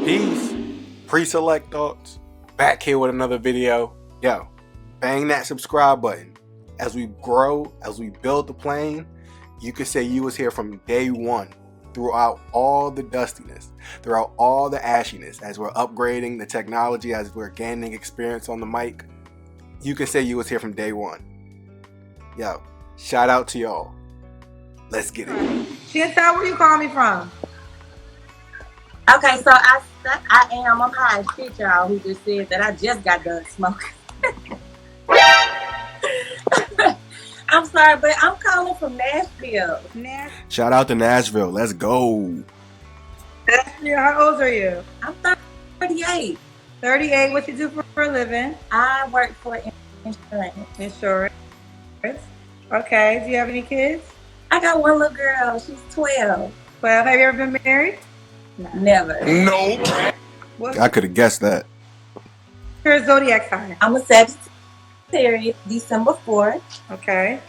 Peace. Pre-select thoughts. Back here with another video. Yo, bang that subscribe button. As we grow, as we build the plane, you could say you was here from day one, throughout all the dustiness, throughout all the ashiness, as we're upgrading the technology, as we're gaining experience on the mic. You could say you was here from day one. Yo, shout out to y'all. Let's get it. Chantal, where you calling me from? Okay, so I'm high as shit, y'all, who just said that I just got done smoking. I'm sorry, but I'm calling from Nashville. Shout out to Nashville. Let's go. Nashville, how old are you? I'm 38. 38. What you do for a living? I work for insurance. Insurance. Okay. Do you have any kids? I got one little girl. She's 12. 12. Have you ever been married? Never. Nope. I could have guessed that. Your zodiac sign? I'm a Sagittarius, December 4th. Okay.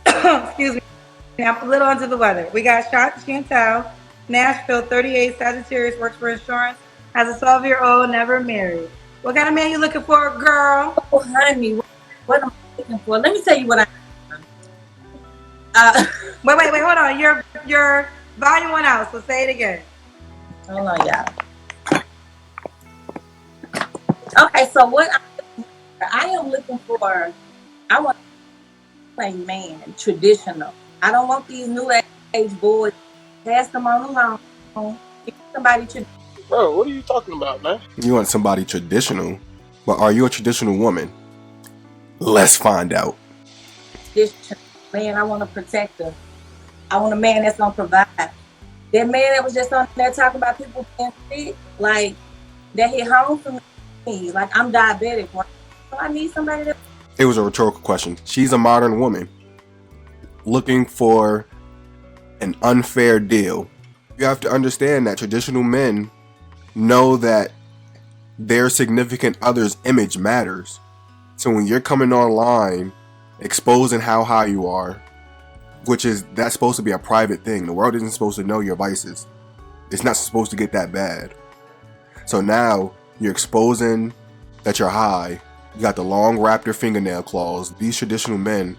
Excuse me. I'm a little under the weather. We got Chantal, Nashville, 38, Sagittarius, works for insurance, has a 12-year-old, never married. What kind of man you looking for, girl? Oh, honey, what am I looking for? Let me tell you what I Wait, hold on. Your volume went out, so say it again. Hold on, y'all. Okay, so what I am looking for, I want a man, traditional. I don't want these new age boys. Pass them on along. Get somebody traditional. Bro, what are you talking about, man? You want somebody traditional, but are you a traditional woman? Let's find out. Man, I want a protector. I want a man that's gonna provide. That man that was just on there talking about people being sick, like that hit home for me. Like I'm diabetic, right? So I need somebody that. It was a rhetorical question. She's a modern woman looking for an unfair deal. You have to understand that traditional men know that their significant other's image matters. So when you're coming online exposing how high you are, that's supposed to be a private thing. The world isn't supposed to know your vices. It's not supposed to get that bad. So now you're exposing that you're high. You got the long raptor fingernail claws. These traditional men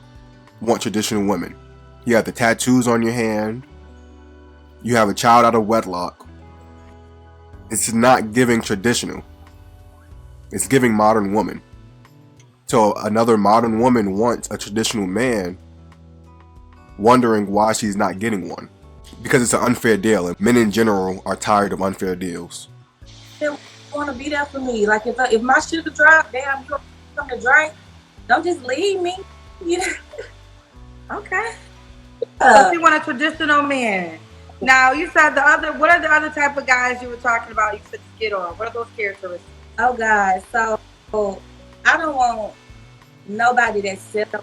want traditional women. You have the tattoos on your hand. You have a child out of wedlock. It's not giving traditional. It's giving modern woman. So another modern woman wants a traditional man, wondering why she's not getting one. Because it's an unfair deal, and men in general are tired of unfair deals. They want to be there for me. Like if my sugar drop, damn, you come to drink. Don't just leave me. You know? Okay. So you want a traditional man. Now you said what are the other type of guys you were talking about you said to get on? What are those characteristics? Oh God, so I don't want nobody that's selfish.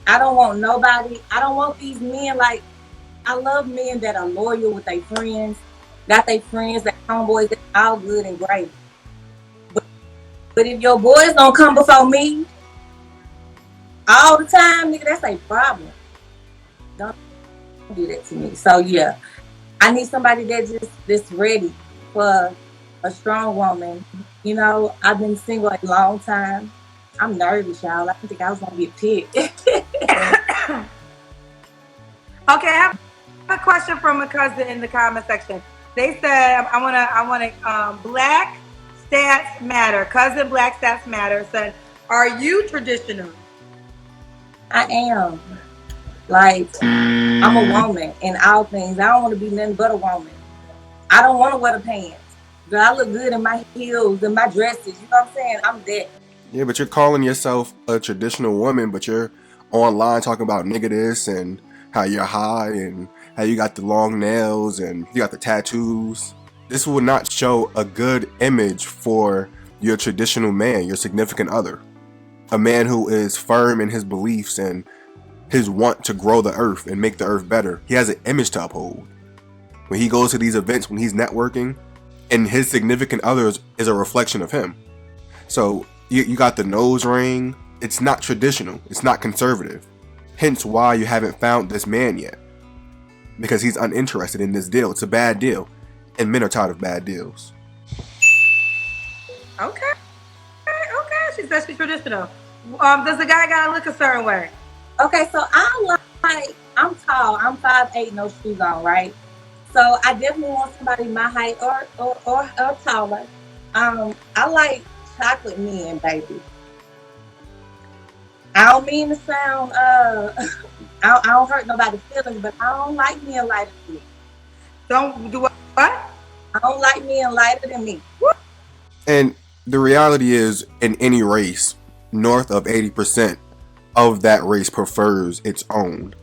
I don't want these men. Like, I love men that are loyal with their friends, got their friends, their homeboys, that's all good and great. But if your boys don't come before me all the time, nigga, that's a problem. Don't do that to me. So yeah, I need somebody that's ready for a strong woman. You know, I've been single a long time. I'm nervous, y'all. I didn't think I was gonna get picked. Okay, I have a question from a cousin in the comment section. They said, I want Black Stats Matter. Cousin Black Stats Matter said, are you traditional? I am. Like, I'm a woman in all things. I don't want to be nothing but a woman. I don't want to wear the pants. Girl, I look good in my heels and my dresses. You know what I'm saying? I'm that. Yeah, but you're calling yourself a traditional woman, but you're online talking about nigga this and how you're high and how you got the long nails and you got the tattoos. This will not show a good image for your traditional man, your significant other. A man who is firm in his beliefs and his want to grow the earth and make the earth better. He has an image to uphold. When he goes to these events, when he's networking, and his significant other is a reflection of him. So you got the nose ring. It's not traditional. It's not conservative. Hence why you haven't found this man yet. Because he's uninterested in this deal. It's a bad deal. And men are tired of bad deals. Okay. Okay. She says she's traditional. Does the guy gotta look a certain way? Okay, so I'm tall. I'm 5'8", no shoes on, right? So I definitely want somebody my height or taller. I like chocolate men, baby. I don't mean to sound I don't hurt nobody's feelings, but I don't like men lighter than me. Don't do what? I don't like men lighter than me. And the reality is, in any race, north of 80% of that race prefers its own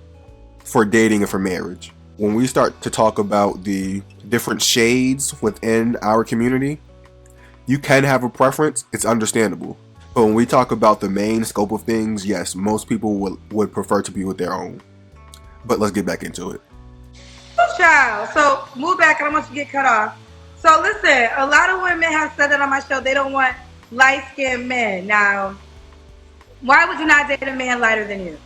for dating and for marriage. When we start to talk about the different shades within our community, you can have a preference, it's understandable. But when we talk about the main scope of things, yes, most people would prefer to be with their own. But let's get back into it. Child. So move back. I don't want you to get cut off. So listen, a lot of women have said that on my show. They don't want light-skinned men. Now, why would you not date a man lighter than you?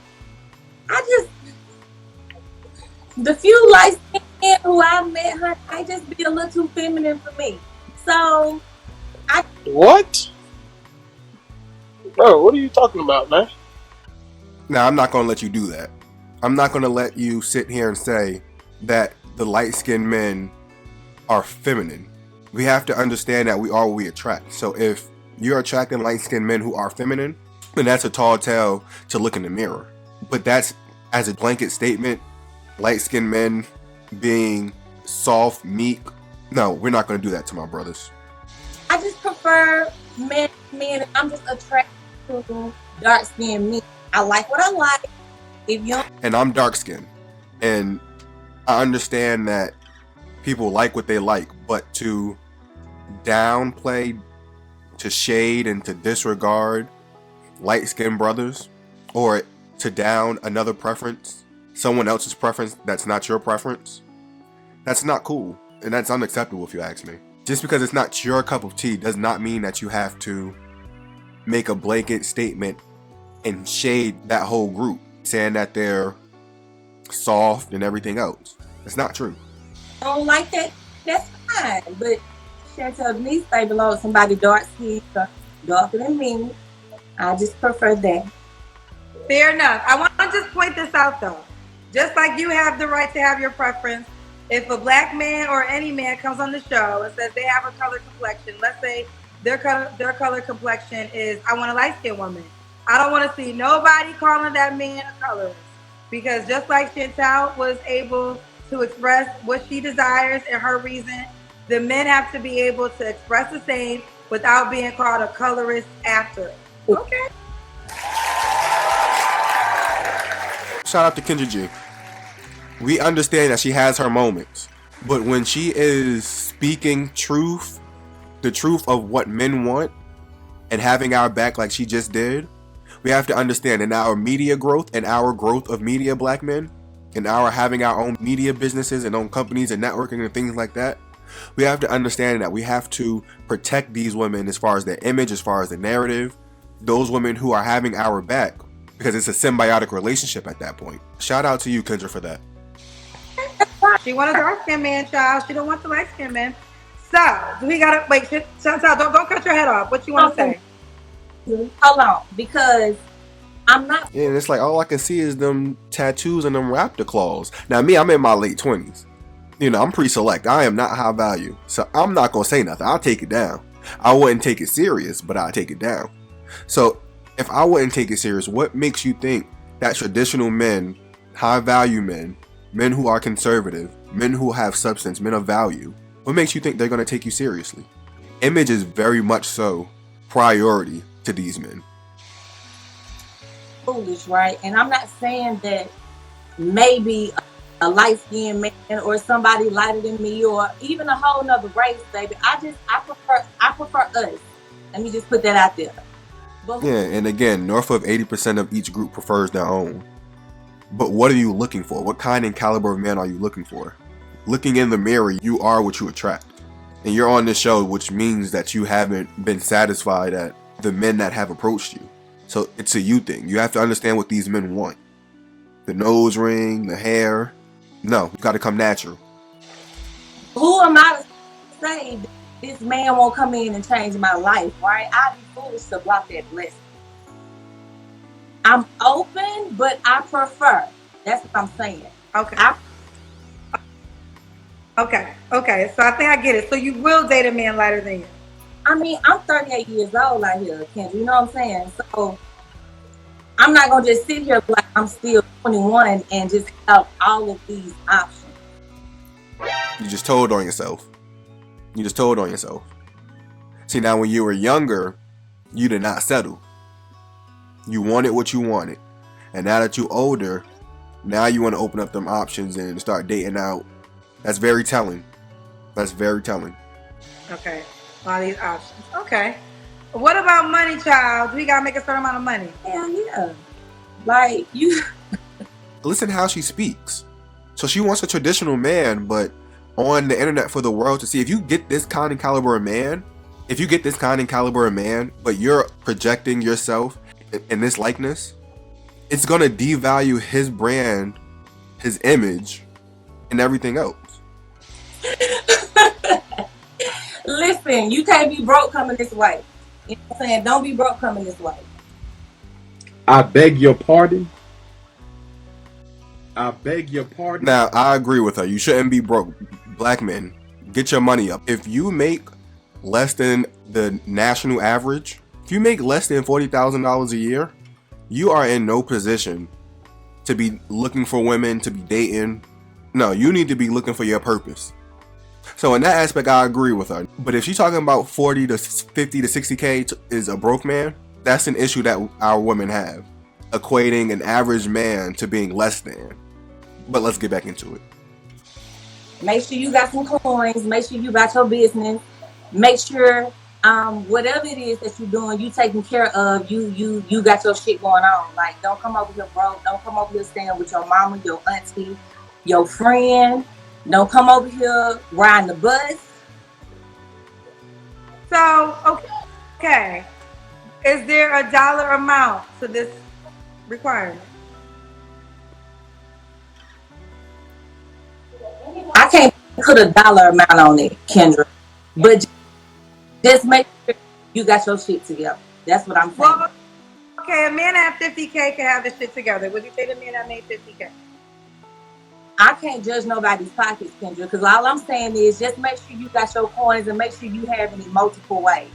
The few light skinned men who I've met, honey, I just be a little too feminine for me. So, What? Bro, what are you talking about, man? Now, I'm not going to let you do that. I'm not going to let you sit here and say that the light-skinned men are feminine. We have to understand that we are what we attract. So if you're attracting light-skinned men who are feminine, then that's a tall tale to look in the mirror. But that's, as a blanket statement, light-skinned men being soft, meek, no, we're not going to do that to my brothers. I just prefer men. I'm just attracted to dark-skinned men. I like what I like. And I'm dark-skinned. And I understand that people like what they like, but to downplay, to shade, and to disregard light-skinned brothers, or to down another preference, someone else's preference that's not your preference, that's not cool. And that's unacceptable if you ask me. Just because it's not your cup of tea does not mean that you have to make a blanket statement and shade that whole group, saying that they're soft and everything else. It's not true. I don't like that. That's fine. But Chantel Denise, they belong to somebody dark-skinned, darker than me. I just prefer that. Fair enough. I want to just point this out, though. Just like you have the right to have your preference, if a black man or any man comes on the show and says they have a color complexion, let's say their color complexion is, I want a light-skinned woman. I don't want to see nobody calling that man a colorist. Because just like Chantel was able to express what she desires and her reason, the men have to be able to express the same without being called a colorist after it. Okay. Shout out to Kendra G. We understand that she has her moments, but when she is speaking truth, the truth of what men want, and having our back like she just did, we have to understand in our media growth and our growth of media black men, and our having our own media businesses and own companies and networking and things like that, we have to understand that we have to protect these women as far as their image, as far as the narrative, those women who are having our back, because it's a symbiotic relationship at that point. Shout out to you, Kendra, for that. She want a dark-skinned man, child. She don't want the light-skinned man. So, we gotta wait. Chantal, don't cut your head off. What you want to say? Hold on, because I'm not. Yeah, and it's like all I can see is them tattoos and them raptor claws. Now, me, I'm in my late 20s. You know, I'm pre-select. I am not high value, so I'm not gonna say nothing. I'll take it down. I wouldn't take it serious, but I'll take it down. So, if I wouldn't take it serious, what makes you think that traditional men, high value men, men who are conservative, men who have substance, men of value, what makes you think they're going to take you seriously? Image is very much so priority to these men. Foolish, right? And I'm not saying that maybe a light-skinned man or somebody lighter than me or even a whole nother race, baby. I prefer us. Let me just put that out there. But yeah, and again, north of 80% of each group prefers their own. But what are you looking for? What kind and caliber of man are you looking for? Looking in the mirror, you are what you attract. And you're on this show, which means that you haven't been satisfied at the men that have approached you. So it's a you thing. You have to understand what these men want. The nose ring, the hair. No, you got to come natural. who am I to say this man won't come in and change my life, right? I'd be foolish to block that blessing. I'm open, but I prefer. That's what I'm saying. Okay. Okay. So I think I get it. So you will date a man lighter than you. I mean, I'm 38 years old out here, Kendra. You know what I'm saying? So I'm not gonna just sit here like I'm still 21 and just have all of these options. You just told on yourself. See, now when you were younger, you did not settle. You wanted what you wanted. And now that you're older, now you want to open up them options and start dating out. That's very telling. Okay. All these options. Okay. What about money, child? Do we gotta make a certain amount of money? Hell yeah. Like you. Listen how she speaks. So she wants a traditional man, but on the internet for the world to see. If you get this kind and caliber of man, but you're projecting yourself in this likeness, it's gonna devalue his brand, his image, and everything else. Listen, you can't be broke coming this way. You know what I'm saying? Don't be broke coming this way. I beg your pardon. Now, I agree with her. You shouldn't be broke. Black men, get your money up. If you make less than the national average, if you make less than $40,000 a year, you are in no position to be looking for women, to be dating. No, you need to be looking for your purpose. So in that aspect, I agree with her. But if she's talking about 40 to 50 to 60K is a broke man, that's an issue that our women have, equating an average man to being less than. But let's get back into it. Make sure you got some coins. Make sure you got your business. Make sure whatever it is that you're doing, you taking care of. You got your shit going on. Like, don't come over here broke. Don't come over here staying with your mama, your auntie, your friend. Don't come over here riding the bus. So, okay. Is there a dollar amount to this requirement? I can't put a dollar amount on it, Kendra. But just make sure you got your shit together. That's what I'm saying. Well, okay, a man at 50K can have this shit together. Would you say the man that made 50K? I can't judge nobody's pockets, Kendra, because all I'm saying is just make sure you got your coins and make sure you have it in multiple ways.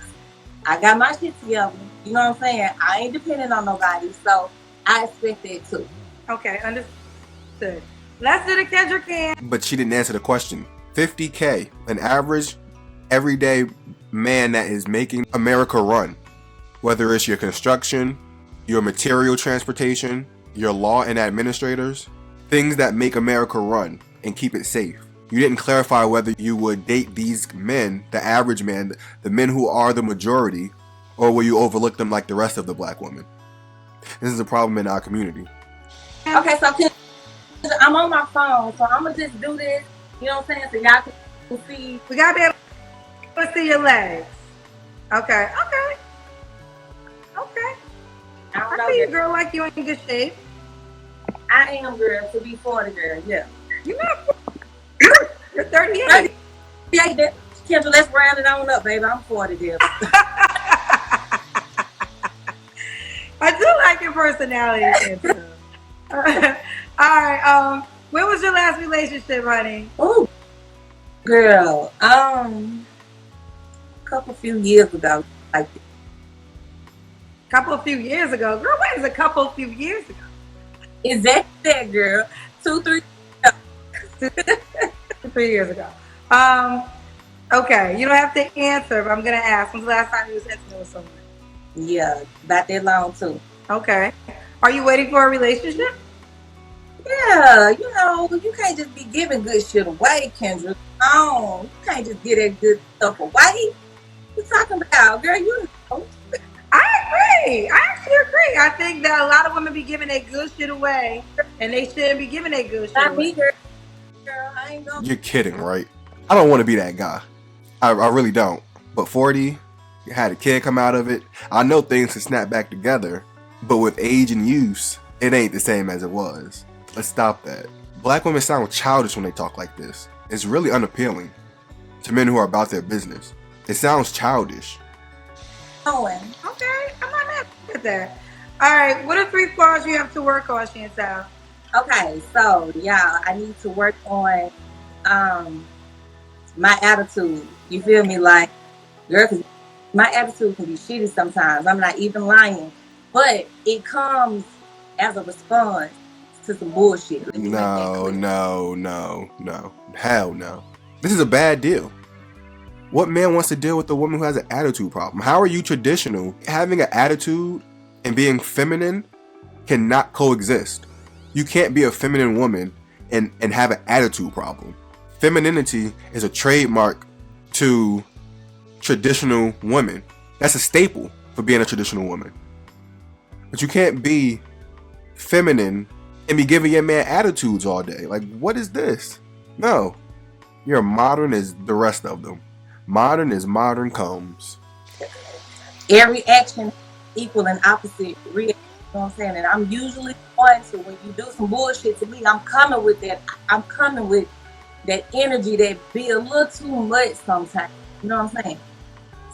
I got my shit together. You know what I'm saying? I ain't depending on nobody, so I expect that too. Okay, understood. Let's do the Kendra can. But she didn't answer the question. 50K, an average, everyday man that is making America run. Whether it's your construction, your material transportation, your law and administrators, things that make America run and keep it safe. You didn't clarify whether you would date these men, the average men, the men who are the majority, or will you overlook them like the rest of the black women? This is a problem in our community. Okay, so I'm on my phone, so I'm going to just do this, you know what I'm saying, so y'all can see. We got to be able to see your legs. Okay. I see you, girl, like you in good shape. I am, girl, to be 40, girl, yeah. You're not 40. You're 38. 38, Kendra, let's round it on up, baby. I'm 40, girl. I do like your personality, Kendra. All right. When was your last relationship, honey? Oh, girl. Few years ago. Like, few years ago. Girl, what is a few years ago? Is that girl? 2-3 3 years ago. Okay. You don't have to answer, but I'm gonna ask. When's the last time you was intimate with someone? Yeah, about that long too. Okay. Are you waiting for a relationship? Yeah, you know, you can't just be giving good shit away, Kendra. Oh, you can't just get that good stuff away. What you talking about, girl? You know. I agree. I actually agree. I think that a lot of women be giving their good shit away, and they shouldn't be giving their good shit Not away. me, girl. I ain't gonna. You're kidding, right? I don't want to be that guy. I really don't. But 40, you had a kid come out of it. I know things can snap back together, but with age and use, it ain't the same as it was. Let's stop that. Black women sound childish when they talk like this. It's really unappealing to men who are about their business. It sounds childish. Knowing. Okay, I'm not mad at that. All right, what are 3 flaws you have to work on, Chantel? Okay, so y'all, I need to work on my attitude. You feel me? Like, girl, 'cause my attitude can be shitty sometimes. I'm not even lying, but it comes as a response to some bullshit. Let me make that No, clear. no. Hell no. This is a bad deal. What man wants to deal with a woman who has an attitude problem? How are you traditional? Having an attitude and being feminine cannot coexist. You can't be a feminine woman and have an attitude problem. Femininity is a trademark to traditional women. That's a staple for being a traditional woman. But you can't be feminine and be giving your man attitudes all day. Like, what is this? No. You're modern as the rest of them. Modern as modern comes. Every action equal and opposite reaction. You know what I'm saying? And I'm usually one, so when you do some bullshit to me, I'm coming with that. I'm coming with that energy that be a little too much sometimes. You know what I'm saying?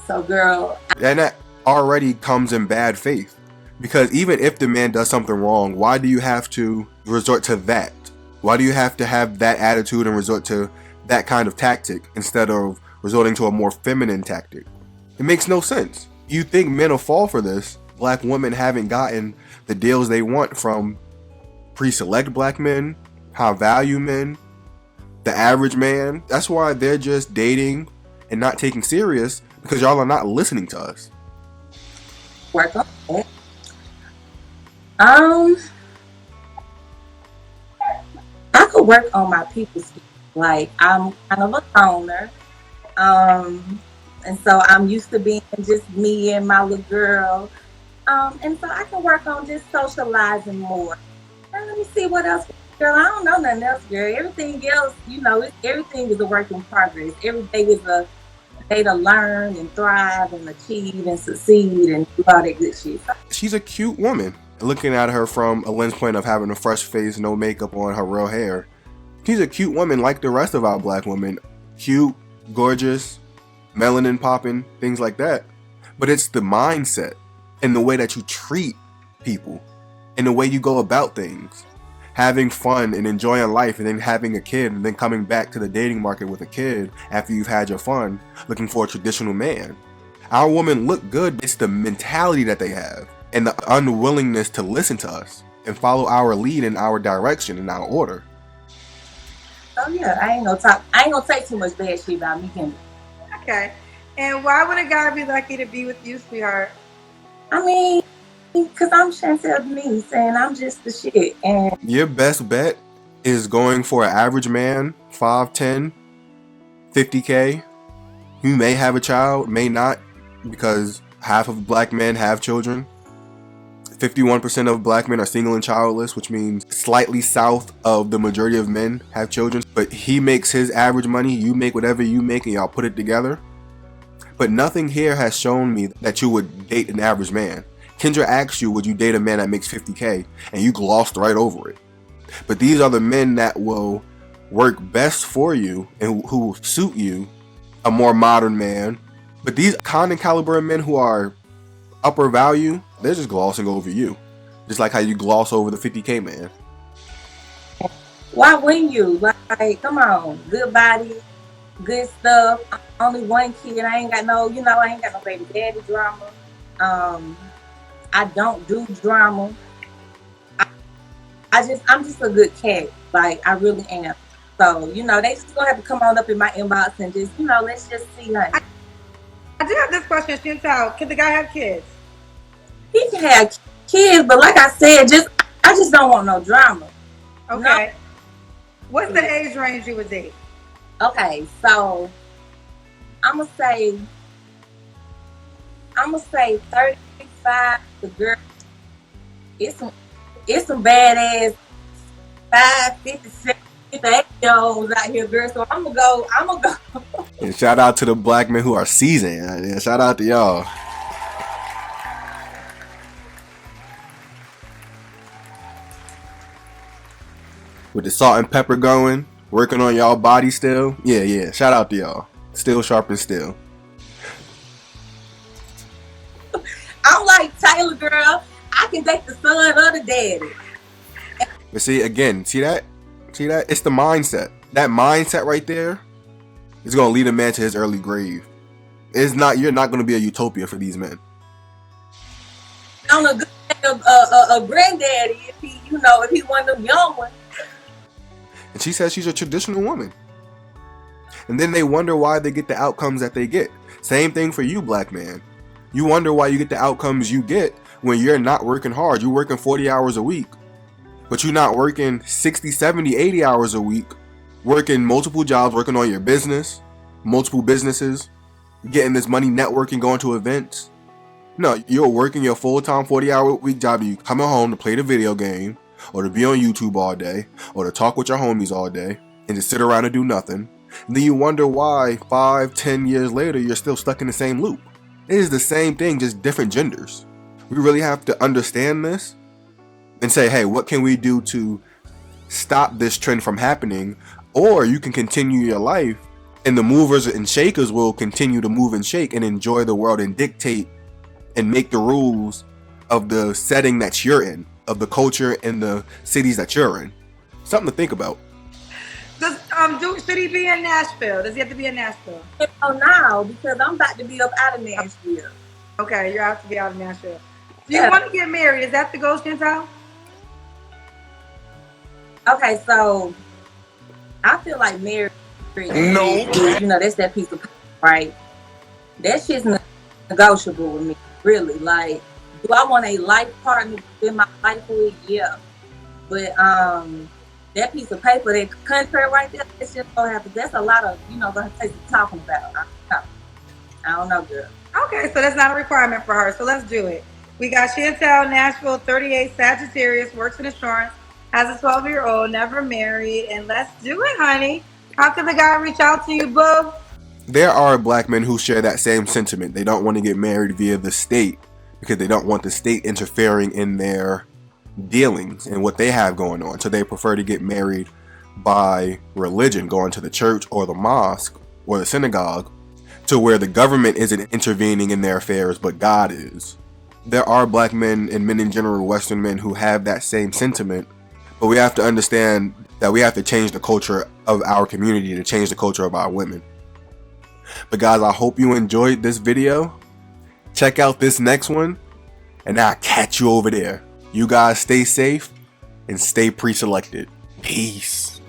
So, girl. And that already comes in bad faith. Because even if the man does something wrong, why do you have to resort to that? Why do you have to have that attitude and resort to that kind of tactic instead of resorting to a more feminine tactic? It makes no sense. You think men will fall for this? Black women haven't gotten the deals they want from pre-select black men, high value men, the average man. That's why they're just dating and not taking serious, because y'all are not listening to us. Work on it. I could work on my people skills. Like, I'm kind of a loner. And so I'm used to being just me and my little girl. And so I can work on just socializing more. And let me see what else. Girl, I don't know nothing else, girl. Everything else, you know, everything is a work in progress. Every day is a day to learn and thrive and achieve and succeed and do all that good shit. She's a cute woman. Looking at her from a lens point of having a fresh face, no makeup on, her real hair. She's a cute woman like the rest of our black women. Cute, gorgeous, melanin popping, things like that. But it's the mindset and the way that you treat people and the way you go about things. Having fun and enjoying life and then having a kid and then coming back to the dating market with a kid after you've had your fun, looking for a traditional man. Our women look good. It's the mentality that they have and the unwillingness to listen to us and follow our lead in our direction and our order. Oh yeah, I ain't gonna take too much bad shit about me, Kendra. Okay. And why would a guy be lucky to be with you, sweetheart? I mean, because I'm Chantel Denise and I'm just the shit. And your best bet is going for an average man, 5'10", 50K. You may have a child, may not, because half of black men have children. 51% of black men are single and childless, which means slightly south of the majority of men have children. But he makes his average money, you make whatever you make, and y'all put it together. But nothing here has shown me that you would date an average man. Kendra asked you, would you date a man that makes 50K? And you glossed right over it. But these are the men that will work best for you and who will suit you, a more modern man. But these kind and caliber men who are upper value, they're just glossing over you. Just like how you gloss over the 50K man. why wouldn't you? Like, come on, good body, good stuff. I'm only one kid. I ain't got no, I ain't got no baby daddy drama. I don't do drama. I'm just a good cat. Like, I really am. So, they just gonna have to come on up in my inbox and just, let's just see, honey. I do have this question, Chantel. Can the guy have kids? He can have kids, but like I said, I just don't want no drama. Okay. No. What's the age range you would date? Okay, so I'm gonna say 35. The girl, it's some badass 5, 57, 58-year-olds out here, girl. So I'm gonna go. And shout out to the black men who are seasoned. Yeah, shout out to y'all. With the salt and pepper going, working on y'all body still. Yeah, shout out to y'all. Still sharp and still. I'm like, Taylor, girl, I can date the son of the daddy. But see, again, see that? It's the mindset. That mindset right there is going to lead a man to his early grave. You're not going to be a utopia for these men. On a good granddaddy, if he one of them young ones. And she says she's a traditional woman. And then they wonder why they get the outcomes that they get. Same thing for you, black man. You wonder why you get the outcomes you get when you're not working hard. You're working 40 hours a week, but you're not working 60, 70, 80 hours a week, working multiple jobs, working on your business, multiple businesses, getting this money, networking, going to events. No, you're working your full-time 40-hour-week job and you coming home to play the video game or to be on YouTube all day or to talk with your homies all day and just sit around and do nothing. And then you wonder why 5, 10 years later you're still stuck in the same loop. It is the same thing, just different genders. We really have to understand this and say, hey, what can we do to stop this trend from happening? Or you can continue your life and the movers and shakers will continue to move and shake and enjoy the world and dictate and make the rules of the setting that you're in, of the culture and the cities that you're in. Something to think about. Should he be in Nashville? Does he have to be in Nashville? Oh, no, because I'm about to be up out of Nashville. Okay, you're out to be out of Nashville. Do you want to get married? Is that the goal, Chantal? Okay, so I feel like marriage. No. That's that piece of paper, right? That shit's negotiable with me, really. Like, do I want a life partner in my life with? Yeah. But that piece of paper, that contract right there, that's just gonna happen. That's a lot of, gonna take some talking about. I don't know, girl. Okay, so that's not a requirement for her. So let's do it. We got Chantal, Nashville, 38, Sagittarius, works in insurance, has a 12-year-old, never married, and let's do it, honey. How can the guy reach out to you, boo? There are black men who share that same sentiment. They don't want to get married via the state because they don't want the state interfering in their dealings and what they have going on. So they prefer to get married by religion, going to the church or the mosque or the synagogue, to where the government isn't intervening in their affairs, but God is. There are black men and men in general, Western men, who have that same sentiment, but we have to understand that we have to change the culture of our community to change the culture of our women. But guys, I hope you enjoyed this video. Check out this next one, and I'll catch you over there. You guys stay safe and stay pre-selected. Peace.